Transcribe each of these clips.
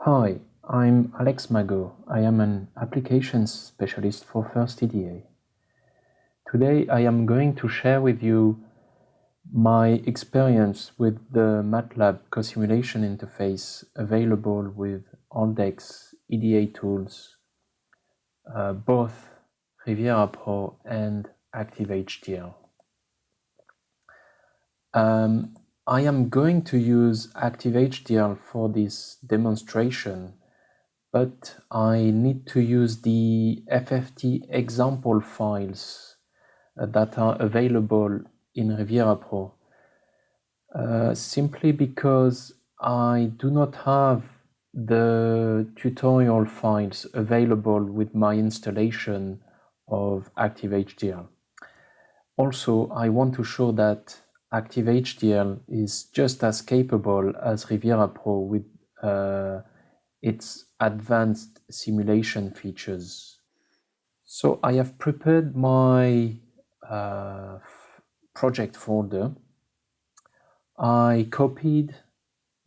Hi, I'm Alex Mago. I am an applications specialist for FirstEDA. Today I am going to share with you my experience with the MATLAB Cosimulation interface available with Aldec's EDA tools, both Riviera-PRO and Active-HDL. I am going to use Active-HDL for this demonstration, but I need to use the FFT example files that are available in Riviera-PRO simply because I do not have the tutorial files available with my installation of Active-HDL. Also, I want to show that Active-HDL is just as capable as Riviera-PRO with its advanced simulation features. So I have prepared my project folder. I copied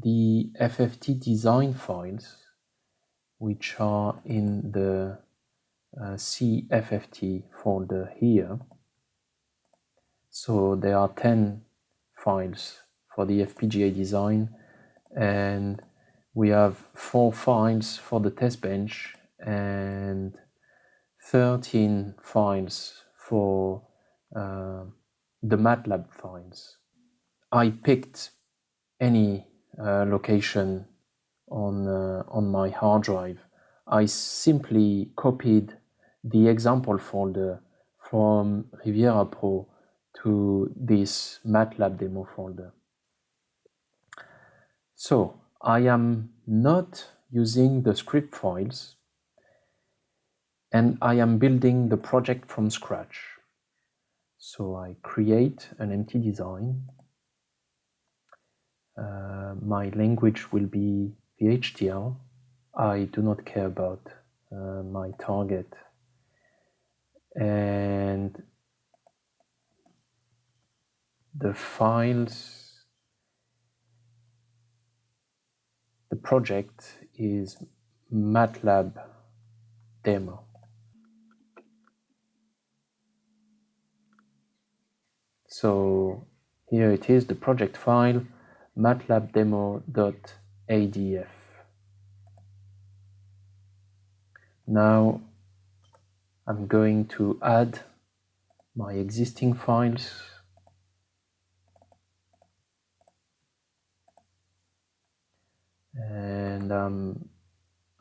the FFT design files, which are in the CFFT folder here. So there are 10 files for the FPGA design, and we have 4 files for the test bench and 13 files for the MATLAB files. I picked any location on my hard drive. I simply copied the example folder from Riviera-PRO to this MATLAB demo folder. So I am not using the script files, and I am building the project from scratch. So I create an empty design. My language will be Vhdl. I do not care about my target. And the files, the project is MATLAB demo. So here it is, the project file, MATLAB demo.adf. Now I'm going to add my existing files. And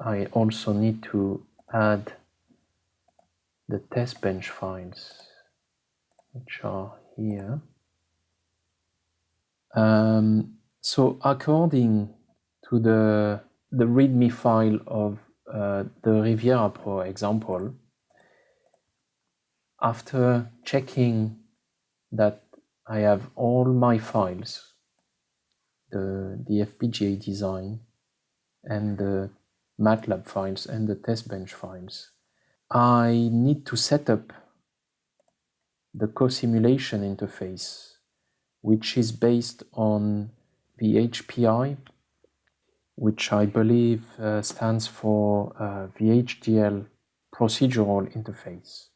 I also need to add the test bench files, which are here. So according to the README file of the Riviera-PRO example, after checking that I have all my files, the FPGA design and the MATLAB files and the test bench files, I need to set up the Cosimulation interface, which is based on the HPI, which I believe stands for Vhdl procedural interface.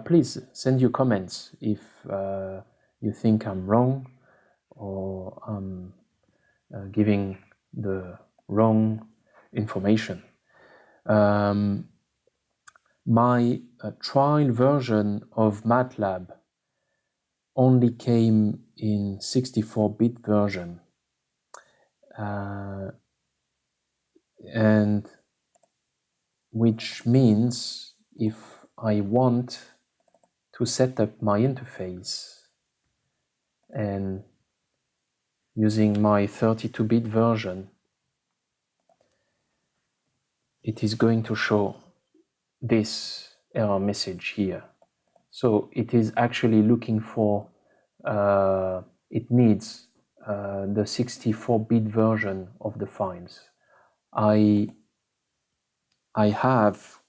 Please send your comments if you think I'm wrong or I'm giving the wrong information. My trial version of MATLAB only came in 64-bit version, and which means if I want to set up my interface and using my 32-bit version, it is going to show this error message here. So it is actually looking for, it needs the 64-bit version of the files. I have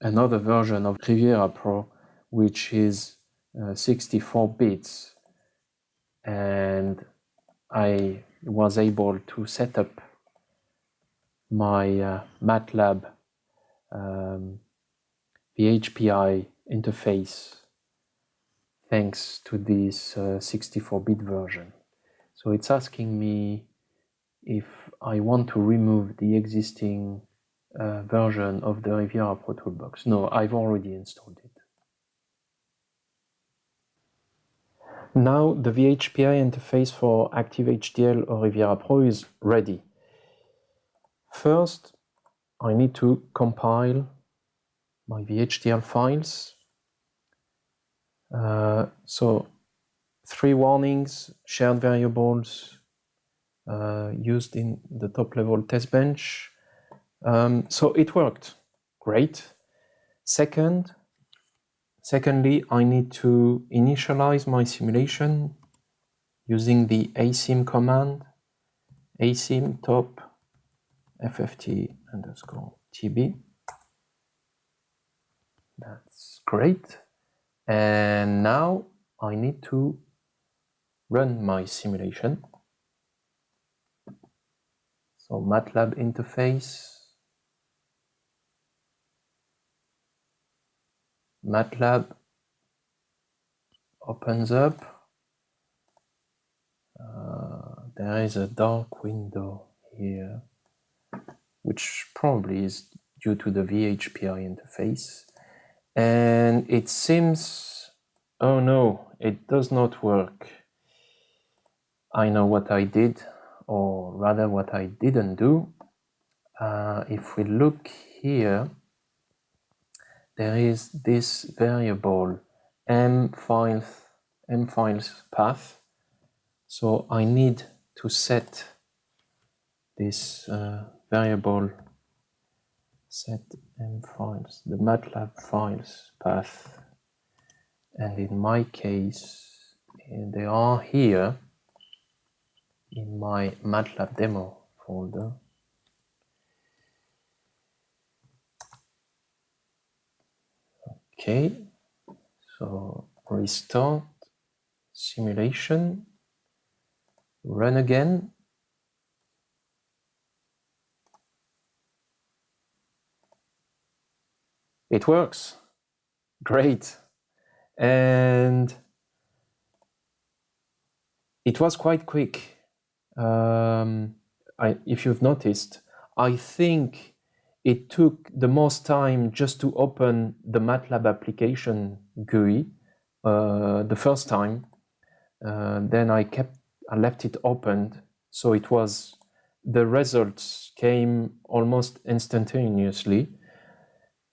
another version of Riviera-PRO which is 64 bits, and I was able to set up my MATLAB VHPI interface thanks to this 64-bit version. So it's asking me if I want to remove the existing version of the Riviera-PRO toolbox. No, I've already installed it. Now the VHPI interface for Active-HDL or Riviera-PRO is ready. First, I need to compile my VHDL files. So 3 warnings, shared variables used in the top level test bench. So it worked great. Secondly, I need to initialize my simulation using the asym command, asym top fft_tb. That's great. And now I need to run my simulation. So MATLAB interface, MATLAB opens up. There is a dark window here, which probably is due to the VHPI interface. And it seems, oh no, it does not work. I know what I did, or rather what I didn't do. If we look here, there is this variable mfiles path. So I need to set this variable set mfiles, the MATLAB files path, and in my case they are here in my MATLAB demo folder. Okay, so restart simulation, run again. It works. Great. And it was quite quick. If you've noticed, I think it took the most time just to open the MATLAB application GUI the first time. Then I left it opened, so it was, the results came almost instantaneously.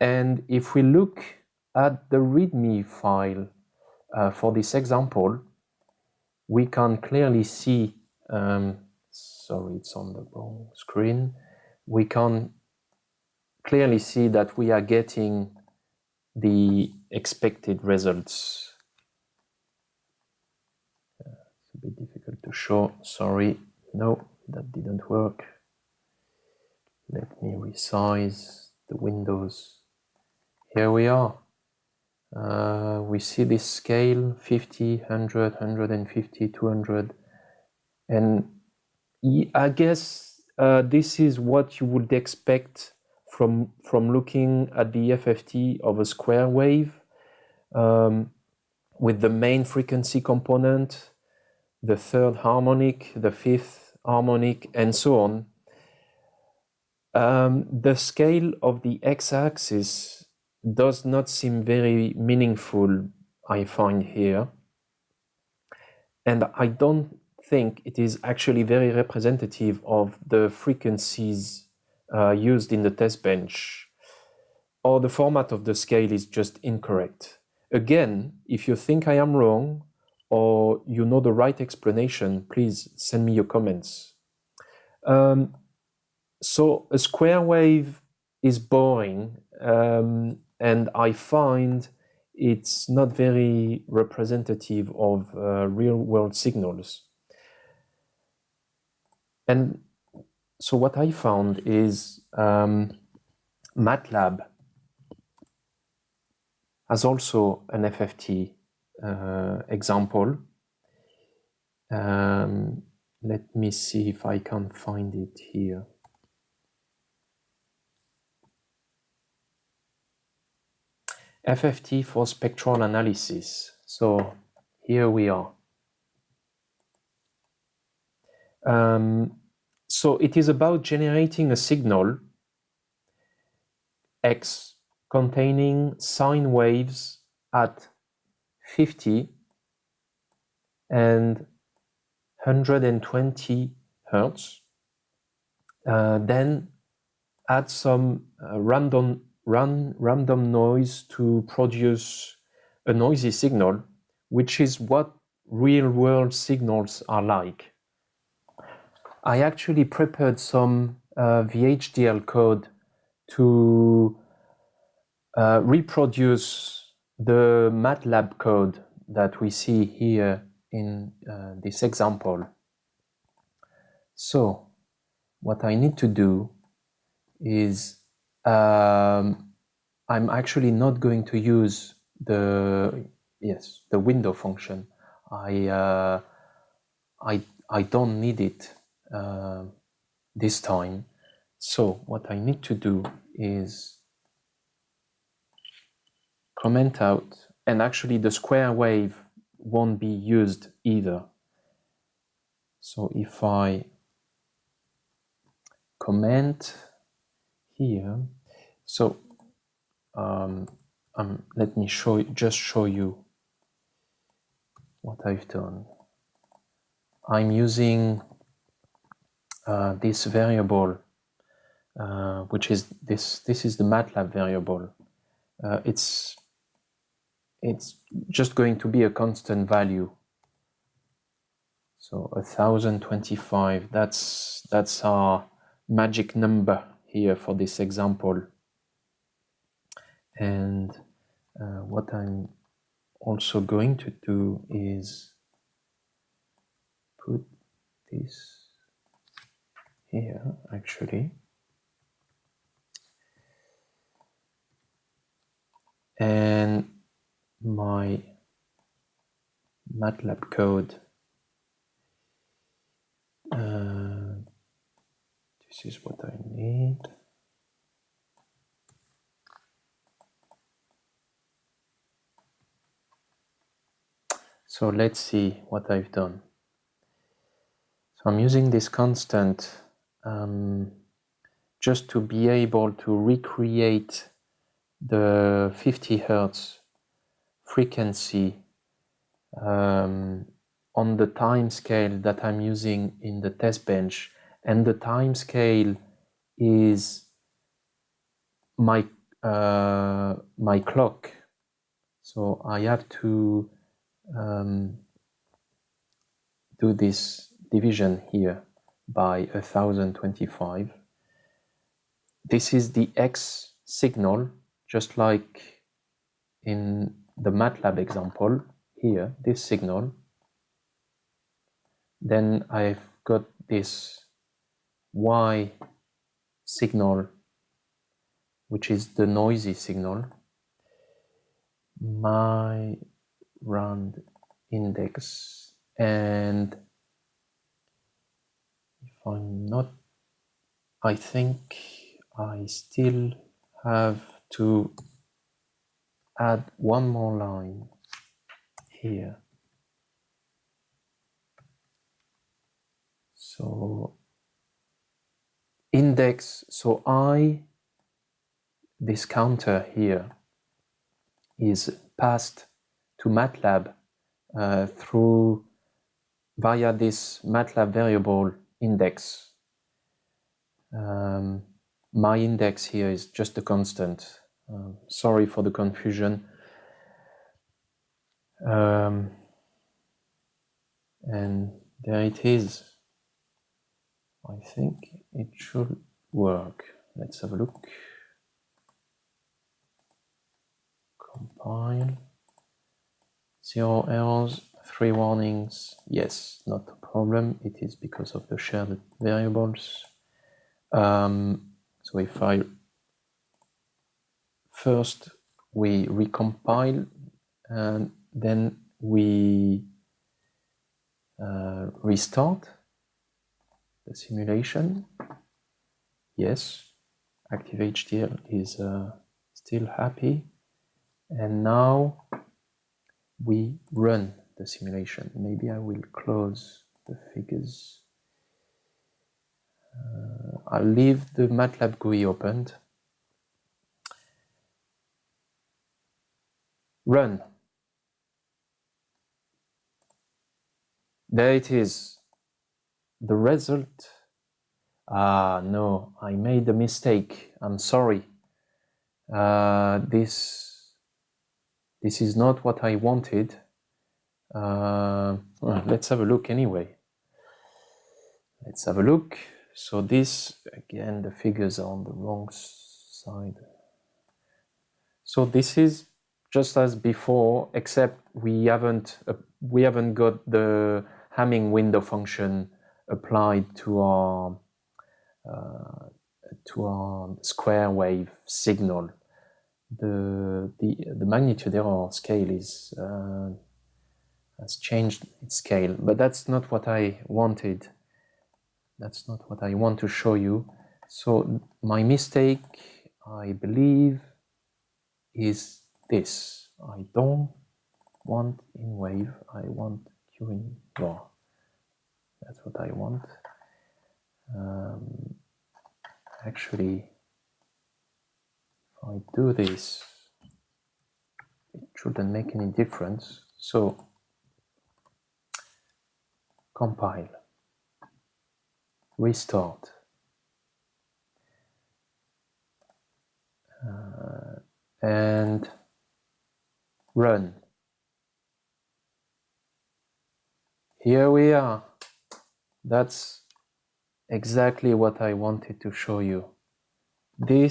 And if we look at the README file for this example, we can clearly see, sorry, it's on the wrong screen. We can clearly see that we are getting the expected results. It's a bit difficult to show, sorry. No, that didn't work. Let me resize the windows. Here we are. We see this scale, 50, 100, 150, 200. And I guess this is what you would expect from looking at the FFT of a square wave, with the main frequency component, the third harmonic, the fifth harmonic, and so on. The scale of the x-axis does not seem very meaningful, I find here. And I don't think it is actually very representative of the frequencies used in the test bench, or the format of the scale is just incorrect. Again, if you think I am wrong, or you know the right explanation, please send me your comments. So a square wave is boring, and I find it's not very representative of real-world signals. And so what I found is MATLAB has also an FFT example. Let me see if I can find it here. FFT for spectral analysis. So here we are. So it is about generating a signal X containing sine waves at 50 and 120 Hertz. Then add some random noise to produce a noisy signal, which is what real-world signals are like. I actually prepared some Vhdl code to reproduce the MATLAB code that we see here in this example. So what I need to do is I'm actually not going to use the window function. I don't need it this time. So what I need to do is comment out, and actually the square wave won't be used either. So if I comment here, so let me just show you what I've done. I'm using this variable, which is this is the MATLAB variable. It's just going to be a constant value. So 1025, that's our magic number here for this example. And what I'm also going to do is put this here, actually. And my MATLAB code, this is what I need. So let's see what I've done. So I'm using this constant just to be able to recreate the 50 Hertz frequency on the time scale that I'm using in the test bench, and the time scale is my my clock. So I have to do this division here by 1025. This is the X signal, just like in the MATLAB example here, this signal. Then I've got this Y signal, which is the noisy signal. My round index, and if I'm not, I think I still have to add one more line here. So index, so this counter here is passed to MATLAB via this MATLAB variable index. My index here is just a constant. Sorry for the confusion. And there it is. I think it should work. Let's have a look. Compile. 0 errors, 3 warnings. Yes, not a problem. It is because of the shared variables. So if first we recompile and then we restart the simulation. Yes, Active-HDL is still happy, And now we run the simulation. Maybe I will close the figures. I'll leave the MATLAB GUI opened. Run. There it is. The result. Ah, no, I made a mistake. I'm sorry. This is not what I wanted. Well, let's have a look anyway. Let's have a look. So this, again, the figures are on the wrong side. So this is just as before, except we haven't got the Hamming window function applied to our square wave signal. The magnitude error scale is has changed its scale, but that's not what I wanted. That's not what I want to show you. So my mistake, I believe, is this. I don't want in wave, I want Q in raw. That's what I want. Actually, if I do this, it shouldn't make any difference. So compile, restart, and run. Here we are. That's exactly what I wanted to show you. The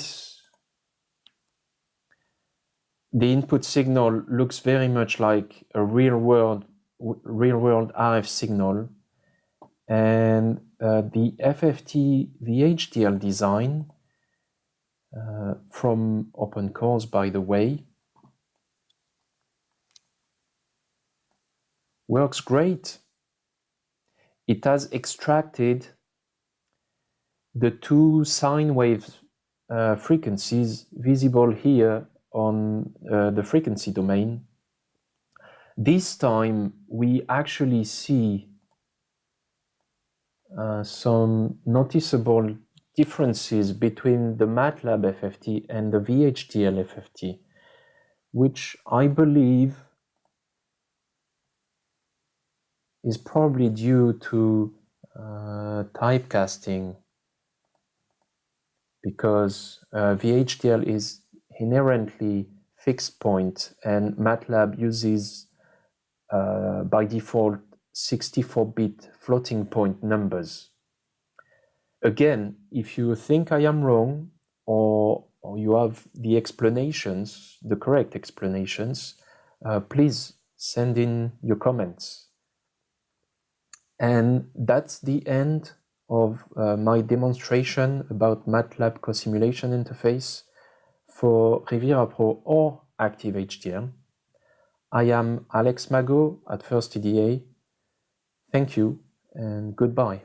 input signal looks very much like a real-world RF signal, and the FFT Vhdl design from OpenCores, by the way, works great. It has extracted the two sine wave frequencies visible here on the frequency domain. This time we actually see some noticeable differences between the MATLAB FFT and the Vhdl FFT, which I believe is probably due to typecasting, because Vhdl is inherently fixed point and MATLAB uses by default 64-bit floating point numbers. Again, if you think I am wrong, or you have the explanations, the correct explanations, please send in your comments. And that's the end of my demonstration about MATLAB Cosimulation interface for Riviera-PRO or Active-HDL. I am Alex Mago at FirstEDA. Thank you and goodbye.